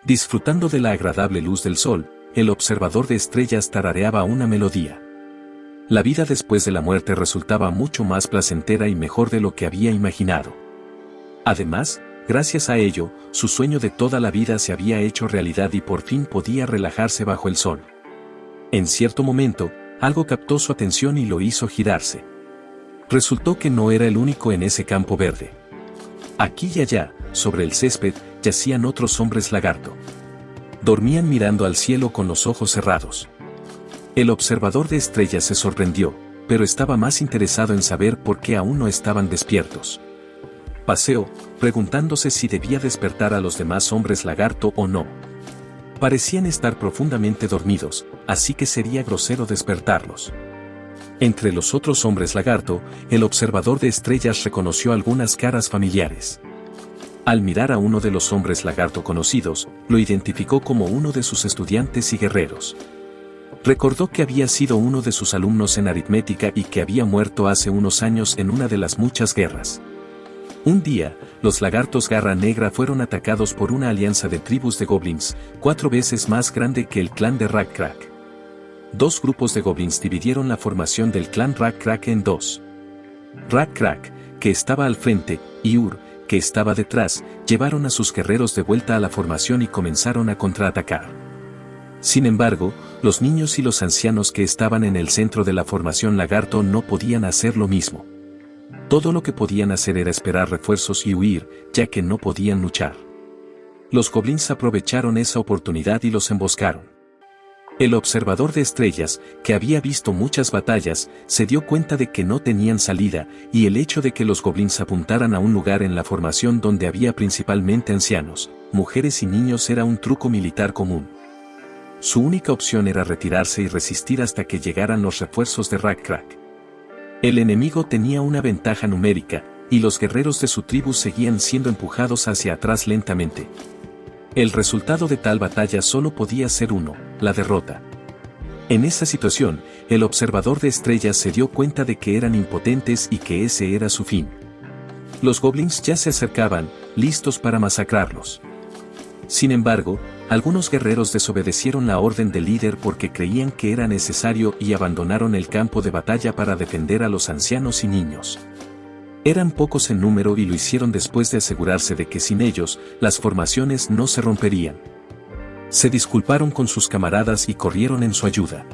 Disfrutando de la agradable luz del sol, el observador de estrellas tarareaba una melodía. La vida después de la muerte resultaba mucho más placentera y mejor de lo que había imaginado. Además, gracias a ello, su sueño de toda la vida se había hecho realidad y por fin podía relajarse bajo el sol. En cierto momento, algo captó su atención y lo hizo girarse. Resultó que no era el único en ese campo verde. Aquí y allá, sobre el césped, yacían otros hombres lagarto. Dormían mirando al cielo con los ojos cerrados. El observador de estrellas se sorprendió, pero estaba más interesado en saber por qué aún no estaban despiertos. Paseó, preguntándose si debía despertar a los demás hombres lagarto o no. Parecían estar profundamente dormidos, así que sería grosero despertarlos. Entre los otros hombres lagarto, el observador de estrellas reconoció algunas caras familiares. Al mirar a uno de los hombres lagarto conocidos, lo identificó como uno de sus estudiantes y guerreros. Recordó que había sido uno de sus alumnos en aritmética y que había muerto hace unos años en una de las muchas guerras. Un día, los lagartos Garra Negra fueron atacados por una alianza de tribus de goblins, 4 veces más grande que el clan de Rack Crack. 2 grupos de goblins dividieron la formación del clan Rack Crack en 2. Rack Crack, que estaba al frente, y Ur, que estaba detrás, llevaron a sus guerreros de vuelta a la formación y comenzaron a contraatacar. Sin embargo, los niños y los ancianos que estaban en el centro de la formación lagarto no podían hacer lo mismo. Todo lo que podían hacer era esperar refuerzos y huir, ya que no podían luchar. Los goblins aprovecharon esa oportunidad y los emboscaron. El observador de estrellas, que había visto muchas batallas, se dio cuenta de que no tenían salida, y el hecho de que los goblins apuntaran a un lugar en la formación donde había principalmente ancianos, mujeres y niños era un truco militar común. Su única opción era retirarse y resistir hasta que llegaran los refuerzos de Rack Crack. El enemigo tenía una ventaja numérica, y los guerreros de su tribu seguían siendo empujados hacia atrás lentamente. El resultado de tal batalla solo podía ser uno, la derrota. En esa situación, el observador de estrellas se dio cuenta de que eran impotentes y que ese era su fin. Los goblins ya se acercaban, listos para masacrarlos. Sin embargo, algunos guerreros desobedecieron la orden del líder porque creían que era necesario y abandonaron el campo de batalla para defender a los ancianos y niños. Eran pocos en número y lo hicieron después de asegurarse de que sin ellos, las formaciones no se romperían. Se disculparon con sus camaradas y corrieron en su ayuda.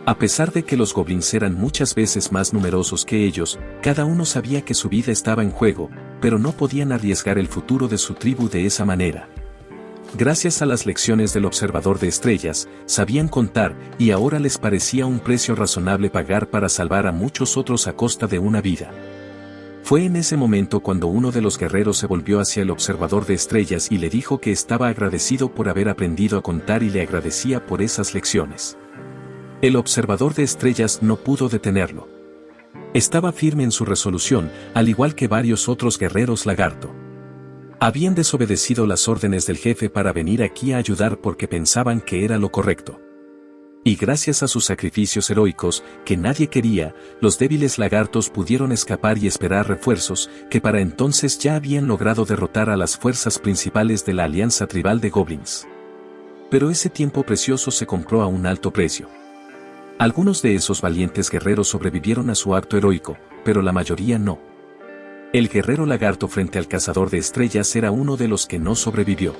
A pesar de que los goblins eran muchas veces más numerosos que ellos, cada uno sabía que su vida estaba en juego, pero no podían arriesgar el futuro de su tribu de esa manera. Gracias a las lecciones del observador de estrellas, sabían contar y ahora les parecía un precio razonable pagar para salvar a muchos otros a costa de una vida. Fue en ese momento cuando uno de los guerreros se volvió hacia el observador de estrellas y le dijo que estaba agradecido por haber aprendido a contar y le agradecía por esas lecciones. El observador de estrellas no pudo detenerlo. Estaba firme en su resolución, al igual que varios otros guerreros lagarto. Habían desobedecido las órdenes del jefe para venir aquí a ayudar porque pensaban que era lo correcto. Y gracias a sus sacrificios heroicos, que nadie quería, los débiles lagartos pudieron escapar y esperar refuerzos, que para entonces ya habían logrado derrotar a las fuerzas principales de la alianza tribal de goblins. Pero ese tiempo precioso se compró a un alto precio. Algunos de esos valientes guerreros sobrevivieron a su acto heroico, pero la mayoría no. El guerrero lagarto frente al cazador de estrellas era uno de los que no sobrevivió.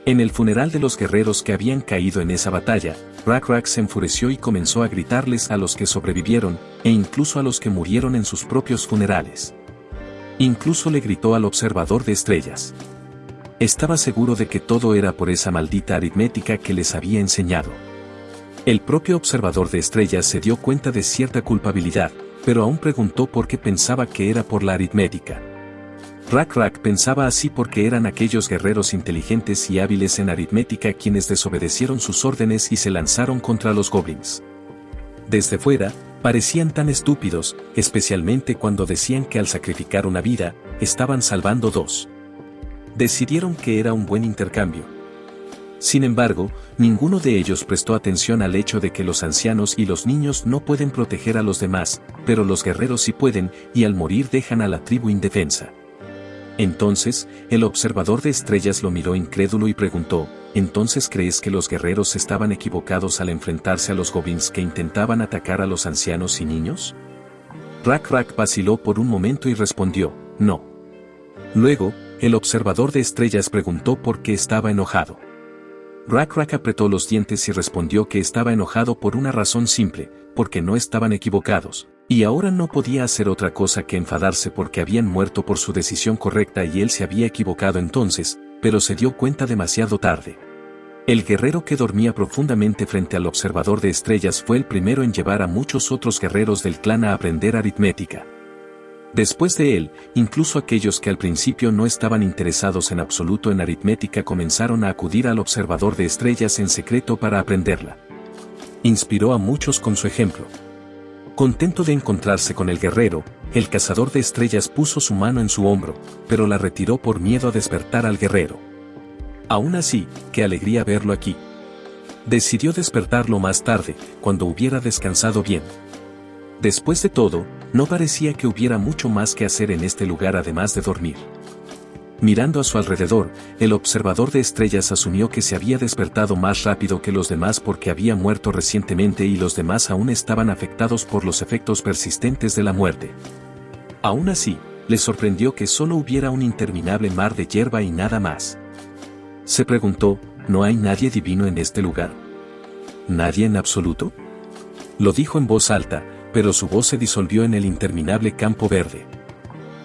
En el funeral de los guerreros que habían caído en esa batalla, Rack Crack se enfureció y comenzó a gritarles a los que sobrevivieron, e incluso a los que murieron en sus propios funerales. Incluso le gritó al observador de estrellas. Estaba seguro de que todo era por esa maldita aritmética que les había enseñado. El propio observador de estrellas se dio cuenta de cierta culpabilidad, pero aún preguntó por qué pensaba que era por la aritmética. Rack Crack pensaba así porque eran aquellos guerreros inteligentes y hábiles en aritmética quienes desobedecieron sus órdenes y se lanzaron contra los goblins. Desde fuera, parecían tan estúpidos, especialmente cuando decían que al sacrificar una vida, estaban salvando 2. Decidieron que era un buen intercambio. Sin embargo, ninguno de ellos prestó atención al hecho de que los ancianos y los niños no pueden proteger a los demás, pero los guerreros sí pueden, y al morir dejan a la tribu indefensa. Entonces, el observador de estrellas lo miró incrédulo y preguntó, ¿entonces crees que los guerreros estaban equivocados al enfrentarse a los goblins que intentaban atacar a los ancianos y niños? Rak vaciló por un momento y respondió, no. Luego, el observador de estrellas preguntó por qué estaba enojado. Rak apretó los dientes y respondió que estaba enojado por una razón simple, porque no estaban equivocados. Y ahora no podía hacer otra cosa que enfadarse porque habían muerto por su decisión correcta y él se había equivocado entonces, pero se dio cuenta demasiado tarde. El guerrero que dormía profundamente frente al observador de estrellas fue el primero en llevar a muchos otros guerreros del clan a aprender aritmética. Después de él, incluso aquellos que al principio no estaban interesados en absoluto en aritmética comenzaron a acudir al observador de estrellas en secreto para aprenderla. Inspiró a muchos con su ejemplo. Contento de encontrarse con el guerrero, el cazador de estrellas puso su mano en su hombro, pero la retiró por miedo a despertar al guerrero. Aún así, qué alegría verlo aquí. Decidió despertarlo más tarde, cuando hubiera descansado bien. Después de todo, no parecía que hubiera mucho más que hacer en este lugar además de dormir. Mirando a su alrededor, el observador de estrellas asumió que se había despertado más rápido que los demás porque había muerto recientemente y los demás aún estaban afectados por los efectos persistentes de la muerte. Aún así, le sorprendió que solo hubiera un interminable mar de hierba y nada más. Se preguntó, ¿no hay nadie divino en este lugar? ¿Nadie en absoluto? Lo dijo en voz alta, pero su voz se disolvió en el interminable campo verde.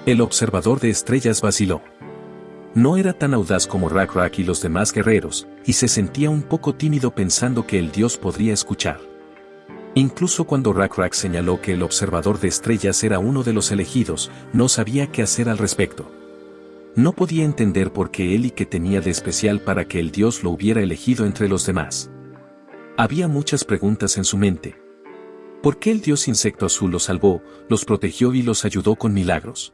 El observador de estrellas vaciló. No era tan audaz como Rak y los demás guerreros, y se sentía un poco tímido pensando que el dios podría escuchar. Incluso cuando Rak señaló que el observador de estrellas era uno de los elegidos, no sabía qué hacer al respecto. No podía entender por qué él y qué tenía de especial para que el dios lo hubiera elegido entre los demás. Había muchas preguntas en su mente. ¿Por qué el dios insecto azul los salvó, los protegió y los ayudó con milagros?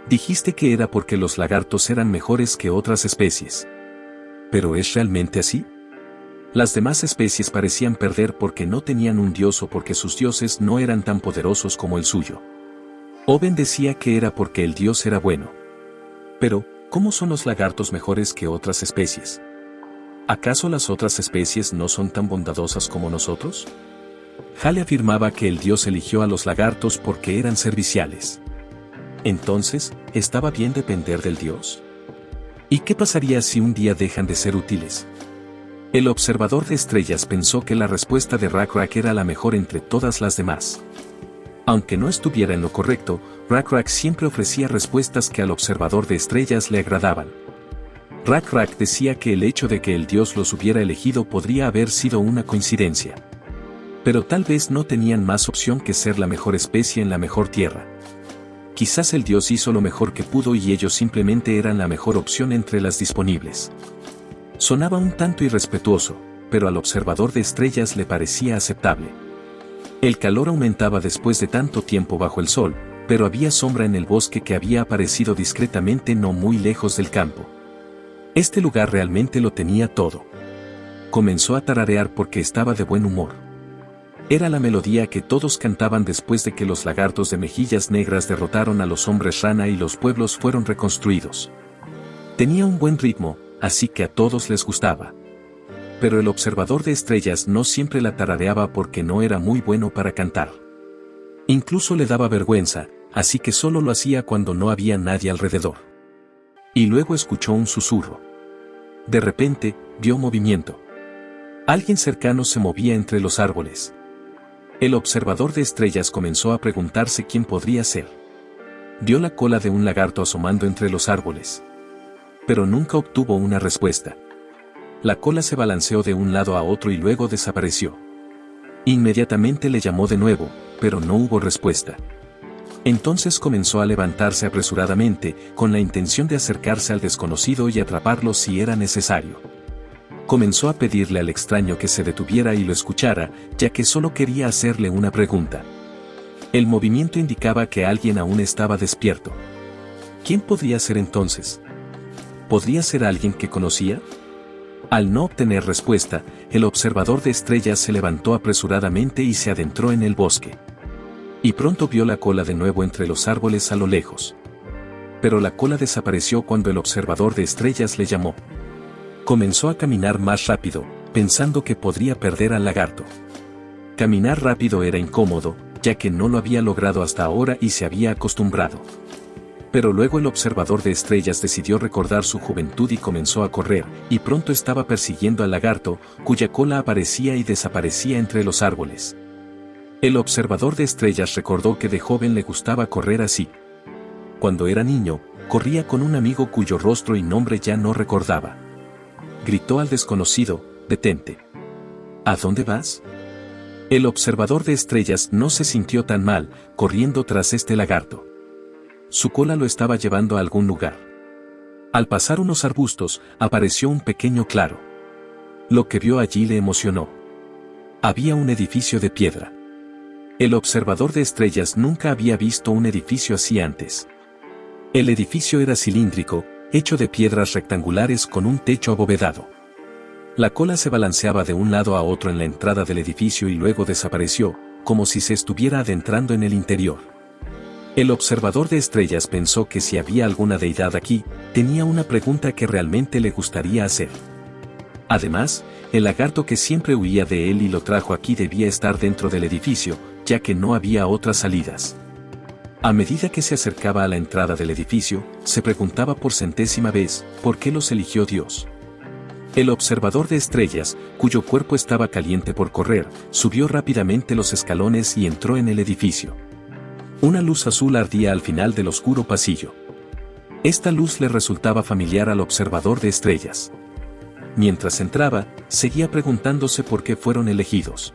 Dijiste que era porque los lagartos eran mejores que otras especies. ¿Pero es realmente así? Las demás especies parecían perder porque no tenían un dios o porque sus dioses no eran tan poderosos como el suyo. Owen decía que era porque el dios era bueno. Pero, ¿cómo son los lagartos mejores que otras especies? ¿Acaso las otras especies no son tan bondadosas como nosotros? Hale afirmaba que el dios eligió a los lagartos porque eran serviciales. Entonces, ¿estaba bien depender del dios? ¿Y qué pasaría si un día dejan de ser útiles? El observador de estrellas pensó que la respuesta de Rak era la mejor entre todas las demás. Aunque no estuviera en lo correcto, Rak siempre ofrecía respuestas que al observador de estrellas le agradaban. Rak decía que el hecho de que el dios los hubiera elegido podría haber sido una coincidencia. Pero tal vez no tenían más opción que ser la mejor especie en la mejor tierra. Quizás el dios hizo lo mejor que pudo y ellos simplemente eran la mejor opción entre las disponibles. Sonaba un tanto irrespetuoso, pero al observador de estrellas le parecía aceptable. El calor aumentaba después de tanto tiempo bajo el sol, pero había sombra en el bosque que había aparecido discretamente no muy lejos del campo. Este lugar realmente lo tenía todo. Comenzó a tararear porque estaba de buen humor. Era la melodía que todos cantaban después de que los lagartos de mejillas negras derrotaron a los hombres rana y los pueblos fueron reconstruidos. Tenía un buen ritmo, así que a todos les gustaba. Pero el observador de estrellas no siempre la tarareaba porque no era muy bueno para cantar. Incluso le daba vergüenza, así que solo lo hacía cuando no había nadie alrededor. Y luego escuchó un susurro. De repente, vio movimiento. Alguien cercano se movía entre los árboles. El observador de estrellas comenzó a preguntarse quién podría ser. Vio la cola de un lagarto asomando entre los árboles. Pero nunca obtuvo una respuesta. La cola se balanceó de un lado a otro y luego desapareció. Inmediatamente le llamó de nuevo, pero no hubo respuesta. Entonces comenzó a levantarse apresuradamente, con la intención de acercarse al desconocido y atraparlo si era necesario. Comenzó a pedirle al extraño que se detuviera y lo escuchara, ya que solo quería hacerle una pregunta. El movimiento indicaba que alguien aún estaba despierto. ¿Quién podría ser entonces? ¿Podría ser alguien que conocía? Al no obtener respuesta, el observador de estrellas se levantó apresuradamente y se adentró en el bosque. Y pronto vio la cola de nuevo entre los árboles a lo lejos. pero la cola desapareció cuando el observador de estrellas le llamó. Comenzó a caminar más rápido, pensando que podría perder al lagarto. Caminar rápido era incómodo, ya que no lo había logrado hasta ahora y se había acostumbrado. Pero luego el observador de estrellas decidió recordar su juventud y comenzó a correr, y pronto estaba persiguiendo al lagarto, cuya cola aparecía y desaparecía entre los árboles. El observador de estrellas recordó que de joven le gustaba correr así. Cuando era niño, corría con un amigo cuyo rostro y nombre ya no recordaba. Gritó al desconocido: «Detente». «¿A dónde vas?». El observador de estrellas no se sintió tan mal, corriendo tras este lagarto. Su cola lo estaba llevando a algún lugar. Al pasar unos arbustos, apareció un pequeño claro. Lo que vio allí le emocionó. Había un edificio de piedra. El observador de estrellas nunca había visto un edificio así antes. El edificio era cilíndrico, hecho de piedras rectangulares con un techo abovedado. La cola se balanceaba de un lado a otro en la entrada del edificio y luego desapareció, como si se estuviera adentrando en el interior. El observador de estrellas pensó que si había alguna deidad aquí, tenía una pregunta que realmente le gustaría hacer. Además, el lagarto que siempre huía de él y lo trajo aquí debía estar dentro del edificio, ya que no había otras salidas. A medida que se acercaba a la entrada del edificio, se preguntaba por centésima vez, ¿por qué los eligió Dios? El observador de estrellas, cuyo cuerpo estaba caliente por correr, subió rápidamente los escalones y entró en el edificio. Una luz azul ardía al final del oscuro pasillo. Esta luz le resultaba familiar al observador de estrellas. Mientras entraba, seguía preguntándose por qué fueron elegidos.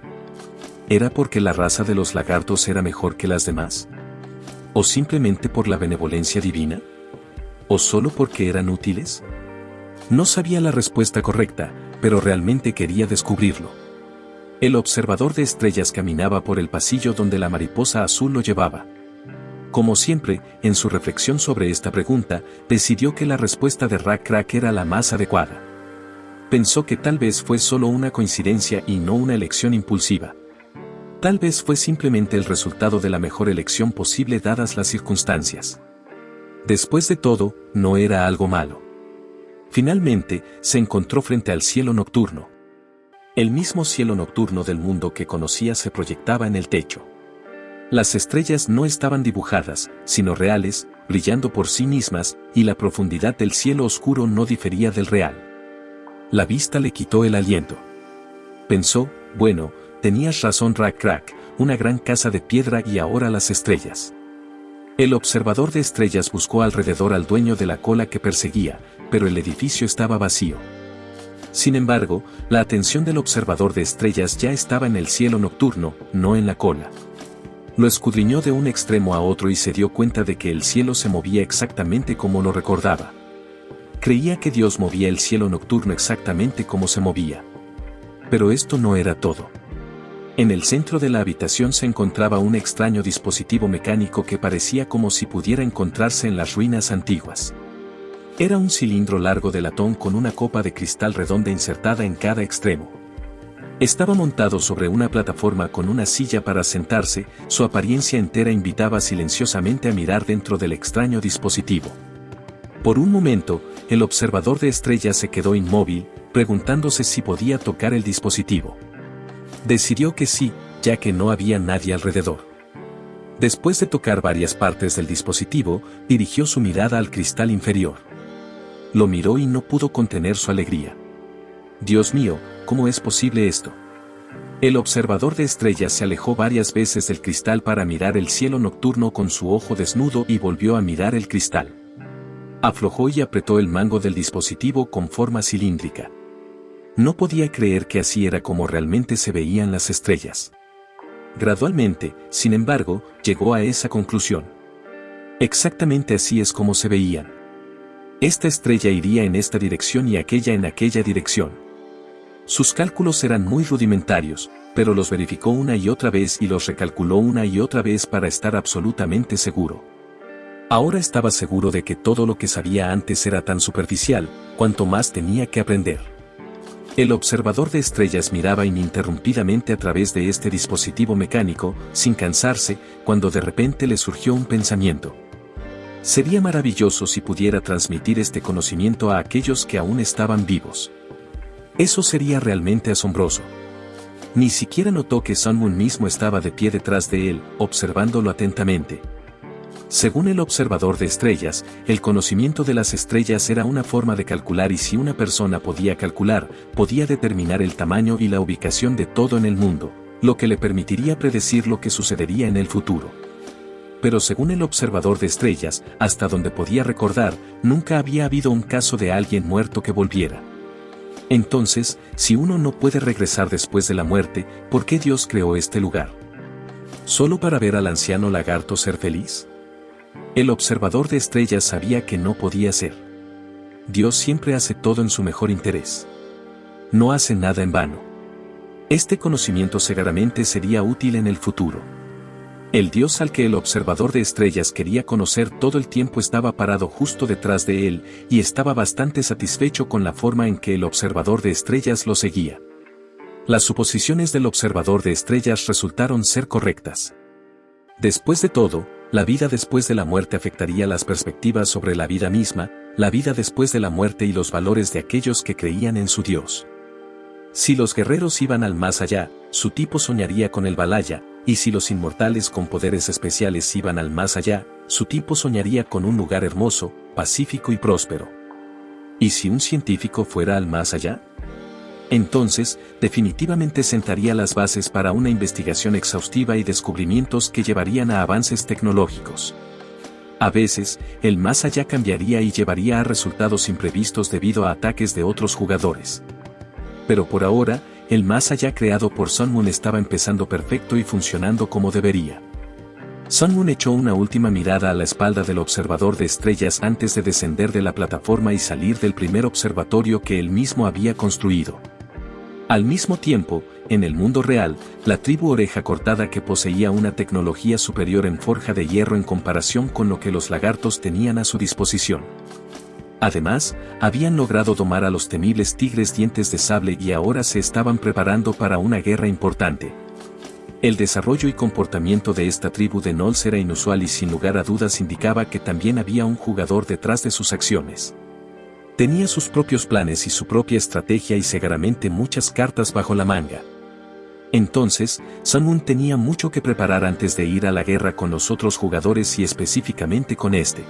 ¿Era porque la raza de los lagartos era mejor que las demás? ¿O simplemente por la benevolencia divina? ¿O solo porque eran útiles? No sabía la respuesta correcta, pero realmente quería descubrirlo. El observador de estrellas caminaba por el pasillo donde la mariposa azul lo llevaba. Como siempre, en su reflexión sobre esta pregunta, decidió que la respuesta de Rack Crack era la más adecuada. Pensó que tal vez fue solo una coincidencia y no una elección impulsiva. Tal vez fue simplemente el resultado de la mejor elección posible dadas las circunstancias. Después de todo, no era algo malo. Finalmente, se encontró frente al cielo nocturno. El mismo cielo nocturno del mundo que conocía se proyectaba en el techo. Las estrellas no estaban dibujadas, sino reales, brillando por sí mismas, y la profundidad del cielo oscuro no difería del real. La vista le quitó el aliento. Pensó: bueno, tenías razón Rack Crack, una gran casa de piedra y ahora las estrellas. El observador de estrellas buscó alrededor al dueño de la cola que perseguía, pero el edificio estaba vacío. Sin embargo, la atención del observador de estrellas ya estaba en el cielo nocturno, no en la cola. Lo escudriñó de un extremo a otro y se dio cuenta de que el cielo se movía exactamente como lo recordaba. Creía que Dios movía el cielo nocturno exactamente como se movía. Pero esto no era todo. En el centro de la habitación se encontraba un extraño dispositivo mecánico que parecía como si pudiera encontrarse en las ruinas antiguas. Era un cilindro largo de latón con una copa de cristal redonda insertada en cada extremo. Estaba montado sobre una plataforma con una silla para sentarse, su apariencia entera invitaba silenciosamente a mirar dentro del extraño dispositivo. Por un momento, el observador de estrellas se quedó inmóvil, preguntándose si podía tocar el dispositivo. Decidió que sí, ya que no había nadie alrededor. Después de tocar varias partes del dispositivo, dirigió su mirada al cristal inferior. Lo miró y no pudo contener su alegría. Dios mío, ¿cómo es posible esto? El observador de estrellas se alejó varias veces del cristal para mirar el cielo nocturno con su ojo desnudo y volvió a mirar el cristal. Aflojó y apretó el mango del dispositivo con forma cilíndrica. No podía creer que así era como realmente se veían las estrellas. Gradualmente, sin embargo, llegó a esa conclusión. Exactamente así es como se veían. Esta estrella iría en esta dirección y aquella en aquella dirección. Sus cálculos eran muy rudimentarios, pero los verificó una y otra vez y los recalculó una y otra vez para estar absolutamente seguro. Ahora estaba seguro de que todo lo que sabía antes era tan superficial, cuanto más tenía que aprender. El observador de estrellas miraba ininterrumpidamente a través de este dispositivo mecánico, sin cansarse, cuando de repente le surgió un pensamiento. Sería maravilloso si pudiera transmitir este conocimiento a aquellos que aún estaban vivos. Eso sería realmente asombroso. Ni siquiera notó que Sun Moon mismo estaba de pie detrás de él, observándolo atentamente. Según el observador de estrellas, el conocimiento de las estrellas era una forma de calcular, y si una persona podía calcular, podía determinar el tamaño y la ubicación de todo en el mundo, lo que le permitiría predecir lo que sucedería en el futuro. Pero según el observador de estrellas, hasta donde podía recordar, nunca había habido un caso de alguien muerto que volviera. Entonces, si uno no puede regresar después de la muerte, ¿por qué Dios creó este lugar? ¿Solo para ver al anciano lagarto ser feliz? El observador de estrellas sabía que no podía ser. Dios siempre hace todo en su mejor interés. No hace nada en vano. Este conocimiento seguramente sería útil en el futuro. El Dios al que el observador de estrellas quería conocer todo el tiempo estaba parado justo detrás de él, y estaba bastante satisfecho con la forma en que el observador de estrellas lo seguía. Las suposiciones del observador de estrellas resultaron ser correctas. Después de todo, la vida después de la muerte afectaría las perspectivas sobre la vida misma, la vida después de la muerte y los valores de aquellos que creían en su Dios. Si los guerreros iban al más allá, su tipo soñaría con el Valhalla, y si los inmortales con poderes especiales iban al más allá, su tipo soñaría con un lugar hermoso, pacífico y próspero. ¿Y si un científico fuera al más allá? Entonces, definitivamente sentaría las bases para una investigación exhaustiva y descubrimientos que llevarían a avances tecnológicos. A veces, el más allá cambiaría y llevaría a resultados imprevistos debido a ataques de otros jugadores. Pero por ahora, el más allá creado por Sun Moon estaba empezando perfecto y funcionando como debería. Sun Moon echó una última mirada a la espalda del observador de estrellas antes de descender de la plataforma y salir del primer observatorio que él mismo había construido. Al mismo tiempo, en el mundo real, la tribu Oreja Cortada que poseía una tecnología superior en forja de hierro en comparación con lo que los lagartos tenían a su disposición. Además, habían logrado domar a los temibles tigres dientes de sable y ahora se estaban preparando para una guerra importante. El desarrollo y comportamiento de esta tribu de Gnolls era inusual y sin lugar a dudas indicaba que también había un jugador detrás de sus acciones. Tenía sus propios planes y su propia estrategia y seguramente muchas cartas bajo la manga. Entonces, Sun Moon tenía mucho que preparar antes de ir a la guerra con los otros jugadores y específicamente con este.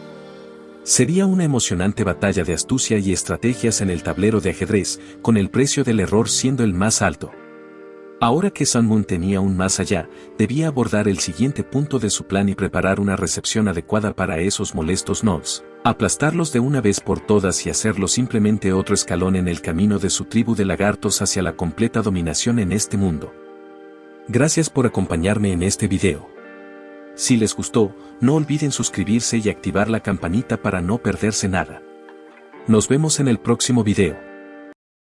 Sería una emocionante batalla de astucia y estrategias en el tablero de ajedrez, con el precio del error siendo el más alto. Ahora que Sun Moon tenía un más allá, debía abordar el siguiente punto de su plan y preparar una recepción adecuada para esos molestos Gnolls, aplastarlos de una vez por todas y hacerlo simplemente otro escalón en el camino de su tribu de lagartos hacia la completa dominación en este mundo. Gracias por acompañarme en este video. Si les gustó, no olviden suscribirse y activar la campanita para no perderse nada. Nos vemos en el próximo video.